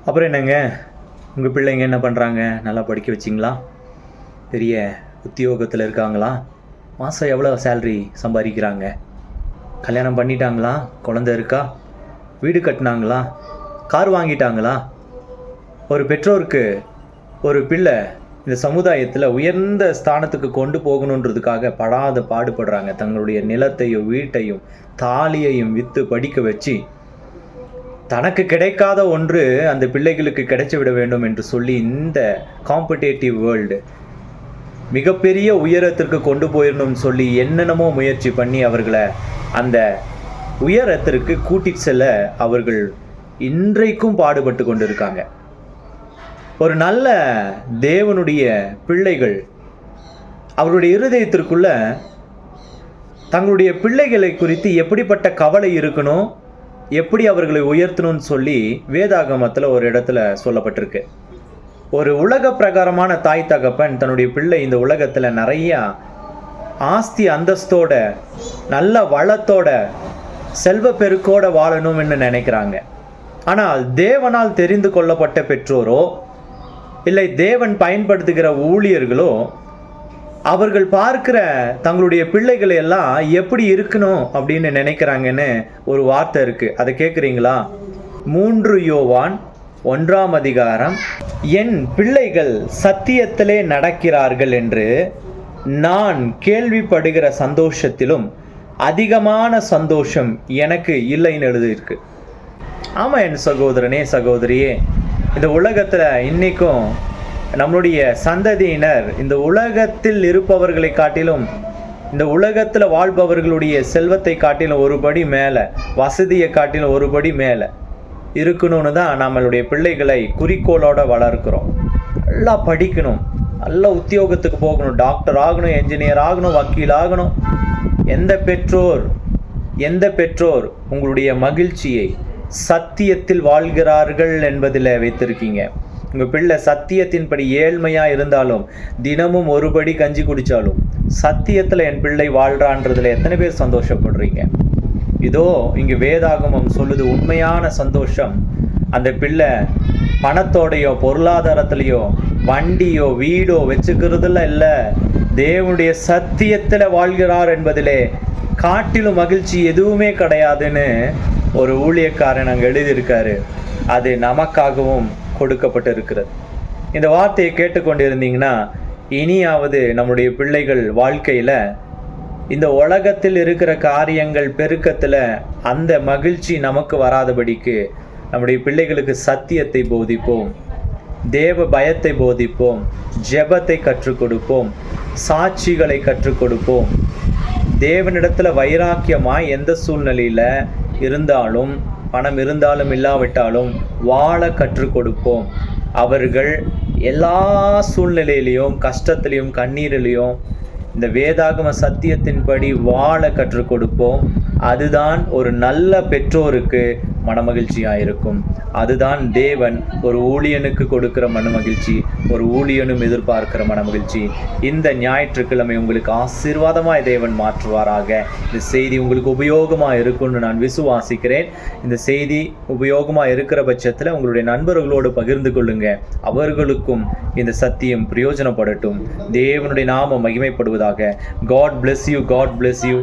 அப்புறம் என்னங்க, உங்கள் பிள்ளைங்க என்ன பண்ணுறாங்க? நல்லா படிக்க வச்சிங்களா? பெரிய உத்தியோகத்தில் இருக்காங்களா? மாதம் எவ்வளோ சேல்ரி சம்பாதிக்கிறாங்க? கல்யாணம் பண்ணிட்டாங்களா? குழந்த இருக்கா? வீடு கட்டினாங்களா? கார் வாங்கிட்டாங்களா? ஒரு பெற்றோருக்கு ஒரு பிள்ளை இந்த சமுதாயத்தில் உயர்ந்த ஸ்தானத்துக்கு கொண்டு போகணுன்றதுக்காக படாத பாடுபடுறாங்க. தங்களுடைய நிலத்தையும் வீட்டையும் தாலியையும் விற்று படிக்க வச்சு தனக்கு கிடைக்காத ஒன்று அந்த பிள்ளைகளுக்கு கிடைச்சி விட வேண்டும் என்று சொல்லி இந்த காம்படேட்டிவ் வேர்ல்டு மிகப்பெரிய உயரத்திற்கு கொண்டு போயிடணும்னு சொல்லி என்னென்னமோ முயற்சி பண்ணி அவர்களை அந்த உயரத்திற்கு கூட்டிட்டு செல்ல அவர்கள் இன்றைக்கும் பாடுபட்டு கொண்டு இருக்காங்க. ஒரு நல்ல தேவனுடைய பிள்ளைகள் அவருடைய இருதயத்திற்குள்ள தங்களுடைய பிள்ளைகளை குறித்து எப்படிப்பட்ட கவலை இருக்கணும், எப்படி அவர்களை உயர்த்தணும்னு சொல்லி வேதாகமத்தில் ஒரு இடத்துல சொல்லப்பட்டிருக்கு. ஒரு உலக பிரகாரமான தாய் தகப்பன் தன்னுடைய பிள்ளை இந்த உலகத்தில் நிறையா ஆஸ்தி அந்தஸ்தோட நல்ல வளத்தோட செல்வ பெருக்கோட வாழணும்னு நினைக்கிறாங்க. ஆனால் தேவனால் தெரிந்து கொள்ளப்பட்ட பெற்றோரோ இல்லை தேவன் பயன்படுத்துகிற ஊழியர்களோ அவர்கள் பார்க்கிற தங்களுடைய பிள்ளைகளை எல்லாம் எப்படி இருக்கணும் அப்படின்னு நினைக்கிறாங்கன்னு ஒரு வார்த்தை இருக்குது. அதை கேட்குறீங்களா? 3 யோவான் 1ஆம் அதிகாரம், என் பிள்ளைகள் சத்தியத்திலே நடக்கிறார்கள் என்று நான் கேள்விப்படுகிற சந்தோஷத்திலும் அதிகமான சந்தோஷம் எனக்கு இல்லைன்னு எழுதியிருக்கு. ஆமாம் என் சகோதரனே சகோதரியே, இந்த உலகத்தில் இன்றைக்கும் நம்மளுடைய சந்ததியினர் இந்த உலகத்தில் இருப்பவர்களை காட்டிலும் இந்த உலகத்தில் வாழ்பவர்களுடைய செல்வத்தை காட்டிலும் ஒரு படி மேலே, வசதியை காட்டிலும் ஒரு படி மேலே இருக்கணும்னு தான் நம்மளுடைய பிள்ளைகளை குறிக்கோளோடு வளர்க்குறோம். நல்லா படிக்கணும், நல்ல உத்தியோகத்துக்கு போகணும், டாக்டர் ஆகணும், என்ஜினியர் ஆகணும், வக்கீல் ஆகணும். எந்த பெற்றோர் உங்களுடைய மகிழ்ச்சியை சத்தியத்தில் வாழ்கிறார்கள் என்பதில் வைத்திருக்கீங்க? உங்கள் பிள்ளை சத்தியத்தின்படி ஏழ்மையாக இருந்தாலும் தினமும் ஒரு படி கஞ்சி குடித்தாலும் சத்தியத்தில் என் பிள்ளை வாழ்கிறான்றதில் எத்தனை பேர் சந்தோஷப்படுறீங்க? இதோ இங்கே வேதாகமம் சொல்லுது, உண்மையான சந்தோஷம் அந்த பிள்ளை பணத்தோடையோ பொருளாதாரத்துலேயோ வண்டியோ வீடோ வச்சுக்கிறதுல இல்லை, தேவனுடைய சத்தியத்தில் வாழ்கிறார் என்பதிலே காட்டிலும் மகிழ்ச்சி எதுவுமே கிடையாதுன்னு ஒரு ஊழியக்காரன் அங்கே எழுதியிருக்காரு. அது நமக்காகவும் கொடுக்கப்பட்டு இருக்கிறது. இந்த வார்த்தையை கேட்டுக்கொண்டிருந்தீங்கன்னா இனியாவது நம்முடைய பிள்ளைகள் வாழ்க்கையில் இந்த உலகத்தில் இருக்கிற காரியங்கள் பெருக்கத்தில் அந்த மகிழ்ச்சி நமக்கு வராதபடிக்கு நம்முடைய பிள்ளைகளுக்கு சத்தியத்தை போதிப்போம், தேவ பயத்தை போதிப்போம், ஜெபத்தை கற்றுக் கொடுப்போம், சாட்சிகளை கற்றுக் கொடுப்போம். தேவனிடத்தில் வைராக்கியமாக எந்த சூழ்நிலையில் இருந்தாலும், பணம் இருந்தாலும் இல்லாவிட்டாலும் வாழ கற்றுக் கொடுப்போம். அவர்கள் எல்லா சூழ்நிலையிலையும் கஷ்டத்திலையும் கண்ணீரிலையும் இந்த வேதாகம சத்தியத்தின்படி வாழ கற்றுக் கொடுப்போம். அதுதான் ஒரு நல்ல பெற்றோருக்கு மனமகிழ்ச்சியாக இருக்கும். அதுதான் தேவன் ஒரு ஊழியனுக்கு கொடுக்கிற மனமகிழ்ச்சி, ஒரு ஊழியனும் எதிர்பார்க்கிற மனமகிழ்ச்சி. இந்த ஞாயிற்றுக்கிழமை உங்களுக்கு ஆசீர்வாதமாய் தேவன் மாற்றுவாராக. இந்த செய்தி உங்களுக்கு உபயோகமாக இருக்கும்னு நான் விசுவாசிக்கிறேன். இந்த செய்தி உபயோகமாக இருக்கிற பட்சத்தில் உங்களுடைய நண்பர்களோடு பகிர்ந்து கொள்ளுங்க. அவர்களுக்கும் இந்த சத்தியம் பிரயோஜனப்படட்டும். தேவனுடைய நாமம் மகிமைப்படுவதாக. God bless you. God bless you.